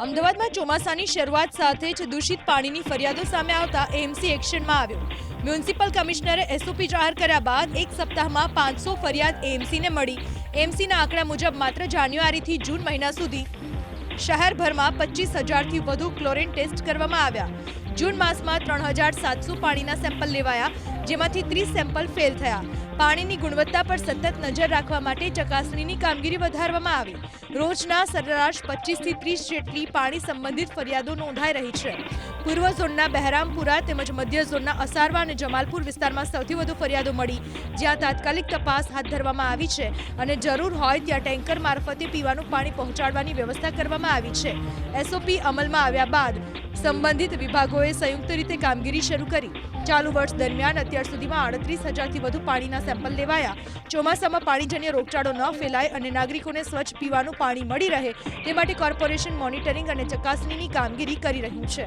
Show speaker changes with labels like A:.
A: અમદાવાદમાં ચોમાસાની શરૂઆત સાથે જ દૂષિત પાણીની ફરિયાદો સામે આવતા એએમસી એક્શનમાં આવ્યો। મ્યુનિસિપલ કમિશનરે એસઓપી જાહેર કર્યા બાદ એક સપ્તાહમાં 500 ફરિયાદ એએમસીને મળી। એએમસીના આંકડા મુજબ માત્ર જાન્યુઆરીથી જૂન મહિના સુધી શહેરભરમાં 25,000થી વધુ ક્લોરીન ટેસ્ટ કરવામાં આવ્યા। જૂન માસમાં 3,700 પાણીના સેમ્પલ લેવાયા, જેમાંથી 30 સેમ્પલ ફેલ થયા। પાણીની ગુણવત્તા પર સતત નજર રાખવા માટે ચકાસણીની કામગીરી વધારવામાં આવી। રોજના સરેરાશ 25થી 30 જેટલી પાણી સંબંધિત ફરિયાદો નોંધાઈ રહી છે। પૂર્વ ઝોનના બહેરામપુરા તેમજ મધ્ય ઝોનના અસારવા અને જમાલપુર વિસ્તારમાં સૌથી વધુ ફરિયાદો મળી, જ્યાં તાત્કાલિક તપાસ હાથ ધરવામાં આવી છે અને જરૂર હોય ત્યાં ટેન્કર મારફતે પીવાનું પાણી પહોંચાડવાની વ્યવસ્થા કરવામાં આવી છે। એસઓપી અમલમાં આવ્યા બાદ સંબંધિત વિભાગોએ સંયુક્ત રીતે કામગીરી શરૂ કરી। ચાલુ વર્ષ દરમિયાન અત્યાર સુધીમાં 38,000થી વધુ પાણીના સેમ્પલ લેવાયા। ચોમાસામાં પાણીજન્ય રોગચાળો ન ફેલાય અને નાગરિકોને સ્વચ્છ પીવાનું પાણી મળી રહે તે માટે કોર્પોરેશન મોનિટરિંગ અને ચકાસણીની કામગીરી કરી રહ્યું છે।